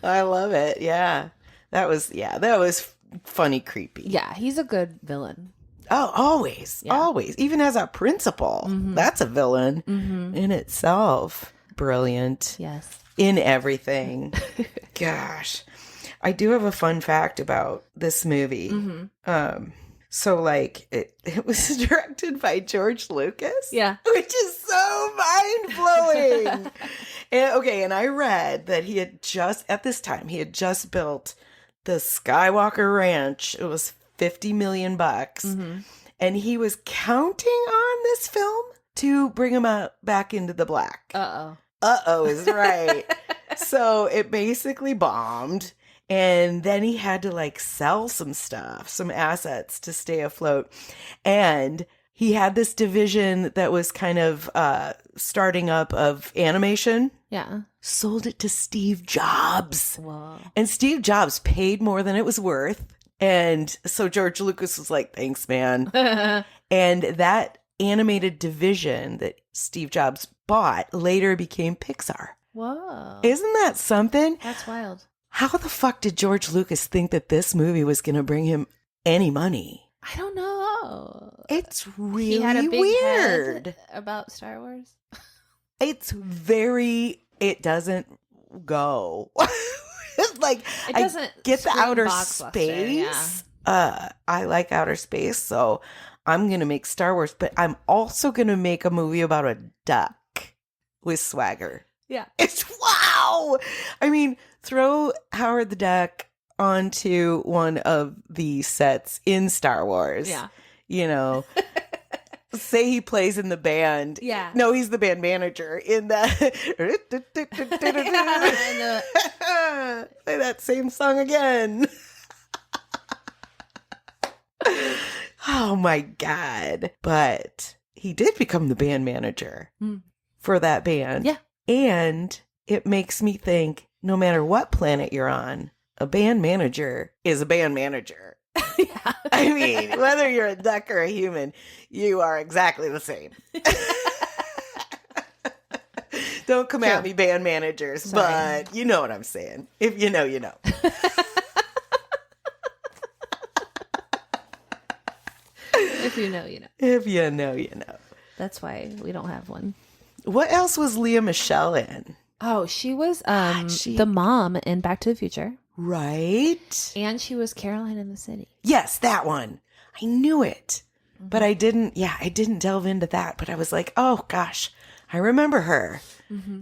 I love it. Yeah. That was funny, creepy. Yeah, he's a good villain. Oh, always. Yeah. Always. Even as a principal. That's a villain in itself. Brilliant. Yes. In everything. Gosh. I do have a fun fact about this movie. So like it was directed by George Lucas. Yeah. Which is so mind-blowing. And I read that he had just built the Skywalker Ranch. It was $50 million. And he was counting on this film to bring him back into the black. Uh-oh is right. So it basically bombed. And then he had to like sell some stuff, some assets to stay afloat. And he had this division that was kind of starting up of animation. Yeah. Sold it to Steve Jobs. Whoa. And Steve Jobs paid more than it was worth. And so George Lucas was like, thanks, man. And that animated division that Steve Jobs bought later became Pixar. Whoa. Isn't that something? That's wild. How the fuck did George Lucas think that this movie was going to bring him any money? I don't know. It's really He had a big weird head about Star Wars. It doesn't go. Like, It doesn't I get the scream outer blockbuster, space. I like outer space, so I'm going to make Star Wars, but I'm also going to make a movie about a duck with swagger. Yeah. It's wow. I mean, throw Howard the Duck onto one of the sets in Star Wars. Yeah. You know, say he plays in the band. Yeah. No, he's the band manager in the. Play that same song again. Oh my God. But he did become the band manager for that band. Yeah. And it makes me think, no matter what planet you're on, a band manager is a band manager. Yeah. I mean, whether you're a duck or a human, you are exactly the same. Don't come at me, band managers, Sorry. but you know what I'm saying. If you know, you know. If you know, you know. If you know, you know. That's why we don't have one. What else was Lea Michele in? Oh, she was the mom in Back to the Future. Right. And she was Caroline in the City. Yes, that one. I knew it. But I didn't delve into that. But I was like, oh gosh, I remember her.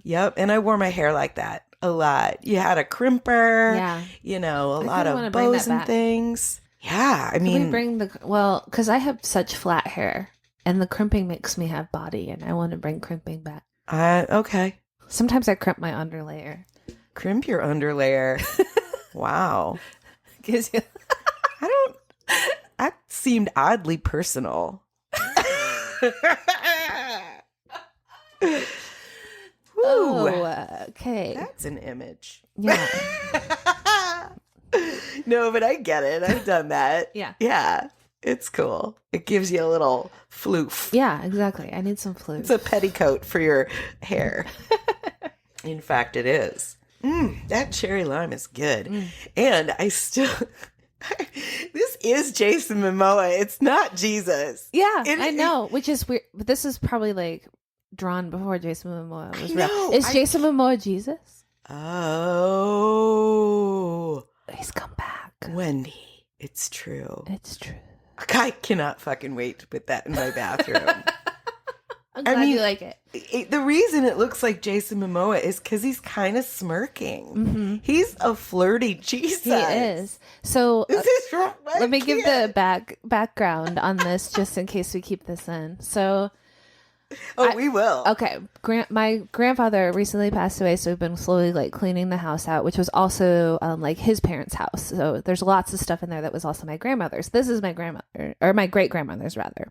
Yep. And I wore my hair like that a lot. You had a crimper. Yeah. You know, a I lot kinda wanna of bring bows that and back. things. Yeah. I Can mean, we bring because I have such flat hair and the crimping makes me have body and I want to bring crimping back. Okay. Sometimes I crimp my underlayer. Crimp your underlayer. Wow. Gives you... That seemed oddly personal. Oh, okay. That's an image. Yeah. No, but I get it. I've done that. Yeah. Yeah. It's cool. It gives you a little floof. Yeah, exactly. I need some flute. It's a petticoat for your hair. In fact, it is. That cherry lime is good. And I still... This is Jason Momoa. It's not Jesus. Yeah, I know, which is weird. But this is probably like drawn before Jason Momoa was real. Is Jason Momoa Jesus? Oh. He's come back. Wendy, it's true. It's true. I cannot fucking wait to put that in my bathroom. I'm glad you like it. The reason it looks like Jason Momoa is because he's kind of smirking. He's a flirty Jesus. He is. So This is right. let me give the background on this just in case we keep this in. So we will. Okay. My grandfather recently passed away, so we've been slowly like cleaning the house out, which was also like his parents' house. So there's lots of stuff in there that was also my grandmother's. This is my grandmother, or my great grandmother's rather.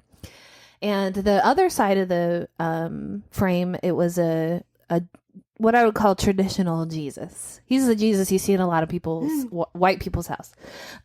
And the other side of the frame, it was a what I would call traditional Jesus. He's the Jesus you see in a lot of people's white people's house,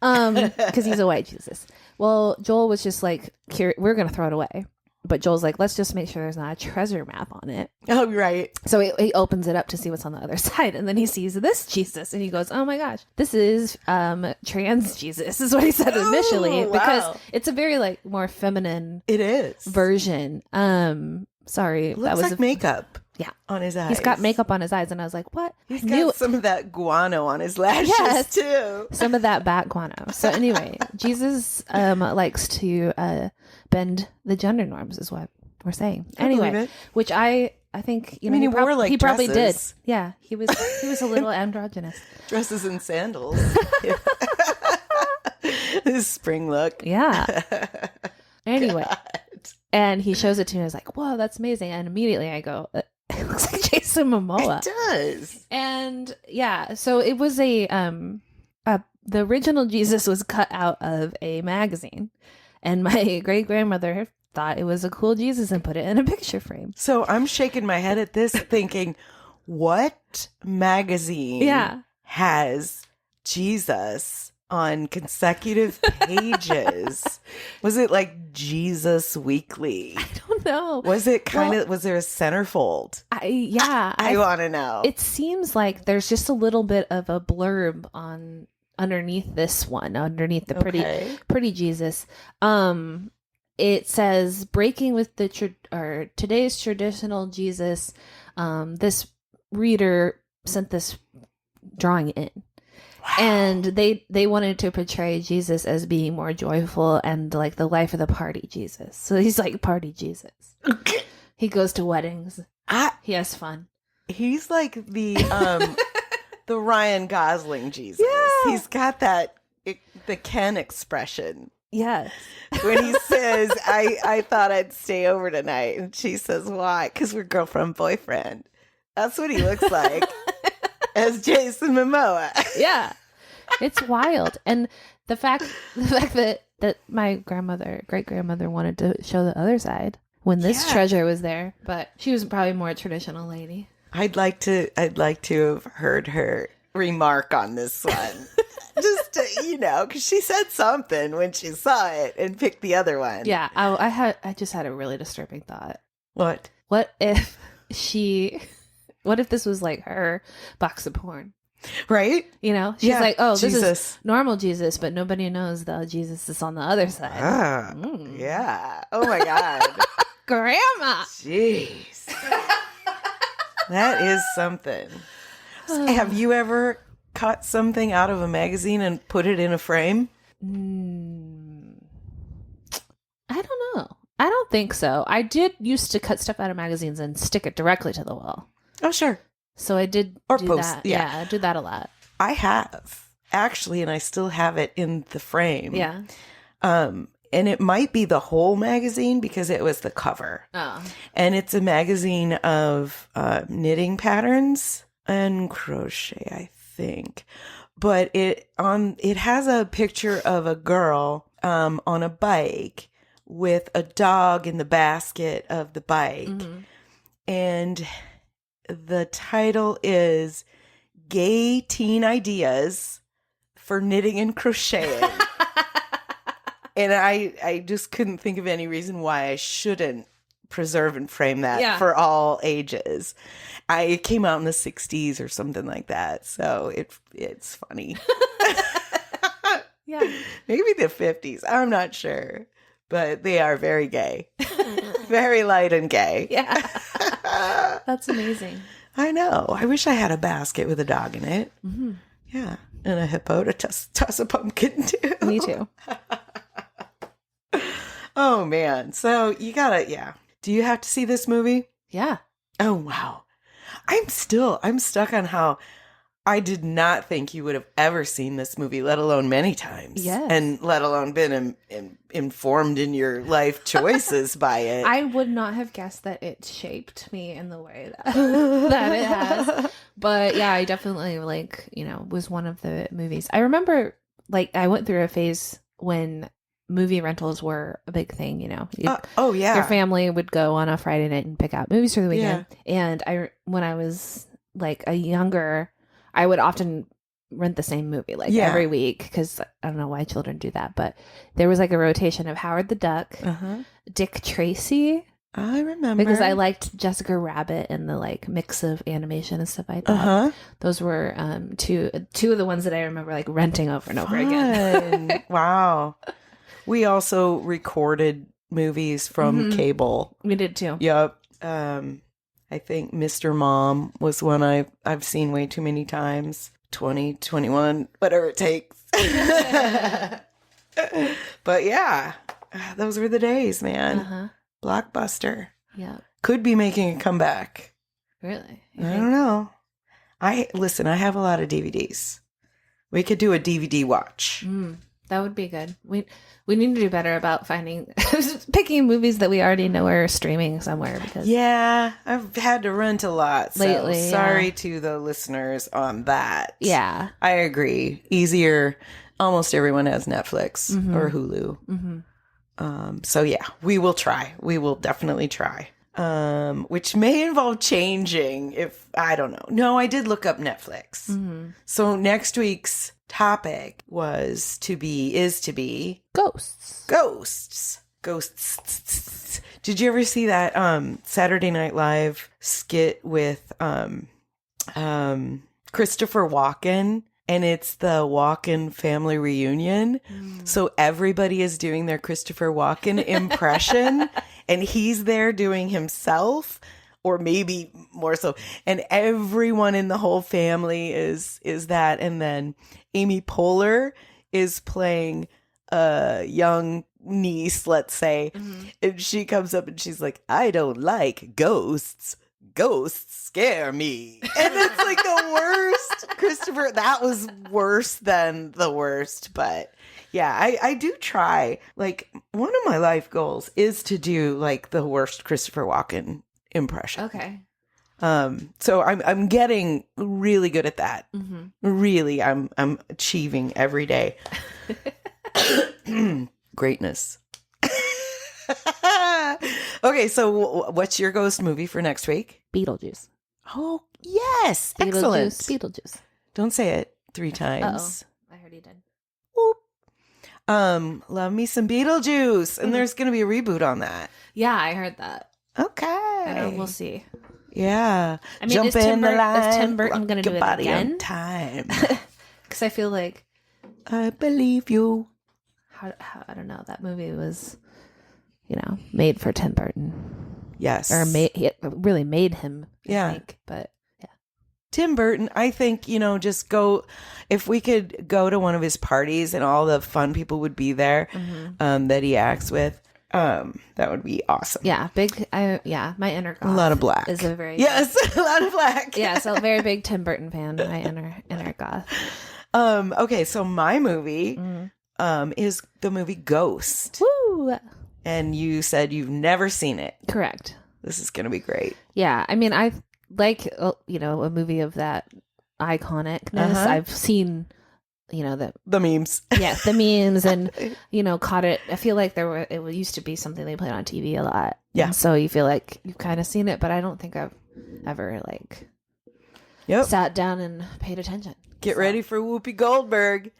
because he's a white Jesus. Well, Joel was just like, we're gonna throw it away. But Joel's like, let's just make sure there's not a treasure map on it. Oh, right. So he opens it up to see what's on the other side. And then he sees this Jesus. And he goes, oh my gosh, this is trans Jesus, is what he said initially. Wow. Because it's a very like more feminine It is. version. Sorry. Looks like makeup. Yeah. On his eyes. He's got makeup on his eyes. And I was like, what? He's got some of that guano on his lashes too. Some of that bat guano. So anyway, Jesus likes to bend the gender norms is what we're saying. Anyway, which I think, you know, he wore like he probably did. dresses. Yeah. He was a little androgynous. Dresses and sandals. His spring look. Yeah. Anyway. God. And he shows it to me. I was like, whoa, that's amazing. And immediately I go, it looks like Jason Momoa. It does. And yeah, so it was the original Jesus was cut out of a magazine. And my great grandmother thought it was a cool Jesus and put it in a picture frame. So I'm shaking my head at this thinking, what magazine has Jesus on consecutive pages? Was it like Jesus Weekly? I don't know. Was it was there a centerfold? I want to know. It seems like there's just a little bit of a blurb underneath this one, underneath the pretty Jesus. It says, breaking with today's traditional Jesus. This reader sent this drawing in. Wow. And they wanted to portray Jesus as being more joyful and like the life of the party Jesus. So he's like party Jesus. He goes to weddings. He has fun. He's like the Ryan Gosling Jesus. Yeah. He's got the Ken expression. Yes. When he says, I thought I'd stay over tonight. And she says, why? Because we're girlfriend, boyfriend. That's what he looks like. As Jason Momoa. Yeah. It's wild. And the fact that my great grandmother wanted to show the other side when this treasure was there, but she was probably more a traditional lady. I'd like to have heard her remark on this one. Just to, because she said something when she saw it and picked the other one. Yeah. I just had a really disturbing thought. What? What if this was like her box of porn? Right? She's like, oh, Jesus. This is normal Jesus, but nobody knows the Jesus is on the other side. Yeah. Oh my God. Grandma. Jeez. That is something. Have you ever cut something out of a magazine and put it in a frame? I don't know. I don't think so. I did used to cut stuff out of magazines and stick it directly to the wall. Oh, sure. So I did do post that. Yeah, I do that a lot. I have, actually, and I still have it in the frame. Yeah. And it might be the whole magazine because it was the cover. Oh. And it's a magazine of knitting patterns and crochet, I think. But it has a picture of a girl on a bike with a dog in the basket of the bike. Mm-hmm. And the title is Gay Teen Ideas for Knitting and Crocheting. And I just couldn't think of any reason why I shouldn't preserve and frame that for all ages. It came out in the 60s or something like that. So it's funny. Yeah. Maybe the 50s. I'm not sure. But they are very gay. Very light and gay. Yeah. That's amazing. I know. I wish I had a basket with a dog in it. Mm-hmm. Yeah. And a hippo to toss a pumpkin to. Me too. Oh, man. So you gotta, Do you have to see this movie? Yeah. Oh, wow. I'm stuck on how I did not think you would have ever seen this movie, let alone many times. Yes. And let alone been informed in your life choices by it. I would not have guessed that it shaped me in the way that it has. But yeah, I definitely was one of the movies. I remember I went through a phase when movie rentals were a big thing, oh yeah. Your family would go on a Friday night and pick out movies for the weekend. Yeah. And when I was a younger, I would often rent the same movie every week because I don't know why children do that, but there was a rotation of Howard the Duck, Dick Tracy. I remember because I liked Jessica Rabbit and the mix of animation and stuff like that. Those were two of the ones that I remember renting over and over again. Wow. We also recorded movies from cable. We did too. Yep. I think Mr. Mom was one I've seen way too many times. 20, 21, whatever it takes. But yeah, those were the days, man. Blockbuster. Yeah. Could be making a comeback. Really? I don't know. I have a lot of DVDs. We could do a DVD watch. That would be good. We need to do better about picking movies that we already know are streaming somewhere. Because yeah, I've had to rent a lot lately. So sorry to the listeners on that. Yeah, I agree. Easier. Almost everyone has Netflix or Hulu. So yeah, we will try. We will definitely try. Which may involve changing if I don't know. No, I did look up Netflix. So next week's topic is to be ghosts. Did you ever see that Saturday Night Live skit with Christopher Walken? And it's the Walken family reunion. So everybody is doing their Christopher Walken impression. And he's there doing himself, or maybe more so. And everyone in the whole family is that. And then Amy Poehler is playing a young niece, let's say. And she comes up and she's like, I don't like ghosts. Ghosts scare me. And it's like the worst. Christopher, that was worse than the worst. But yeah, I do try. Like, one of my life goals is to do like the worst Christopher Walken impression. Okay. So I'm getting really good at that. Really, I'm achieving every day. Greatness. Okay, so what's your ghost movie for next week? Beetlejuice. Oh, yes. Excellent. Beetlejuice. Don't say it 3 times. I heard he did. Whoop. Love me some Beetlejuice. And there's going to be a reboot on that. Yeah, I heard that. Okay. We'll see. Yeah. I mean, Jump is in the line. Tim Burton going to do it again? Time. Because I feel like I believe you. how I don't know. That movie was, made for Tim Burton. Yes. Or it really made him. I think. But yeah. Tim Burton, I think, just go, if we could go to one of his parties and all the fun people would be there that he acts with, that would be awesome. Yeah. My inner goth a lot of black. is a very yes, a lot of black. Yeah, so a very big Tim Burton fan, my inner goth. Okay, so my movie is the movie Ghost. Woo! And you said you've never seen it. Correct. This is going to be great. Yeah, I mean, I like, a movie of that iconicness. I've seen, the memes. Yeah, the memes and, caught it. I feel like it used to be something they played on TV a lot. Yeah. And so you feel like you've kind of seen it, but I don't think I've ever, sat down and paid attention. Get ready for Whoopi Goldberg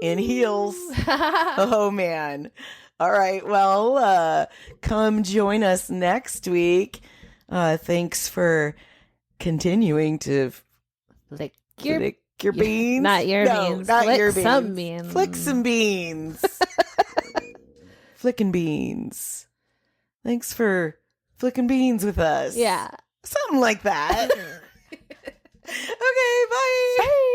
in heels. Oh, man. All right. Well, come join us next week. Thanks for continuing to flick your beans. Not your beans. Not flick your beans. Some beans. Flick some beans. Flicking beans. Thanks for flicking beans with us. Yeah. Something like that. Okay. Bye. Bye.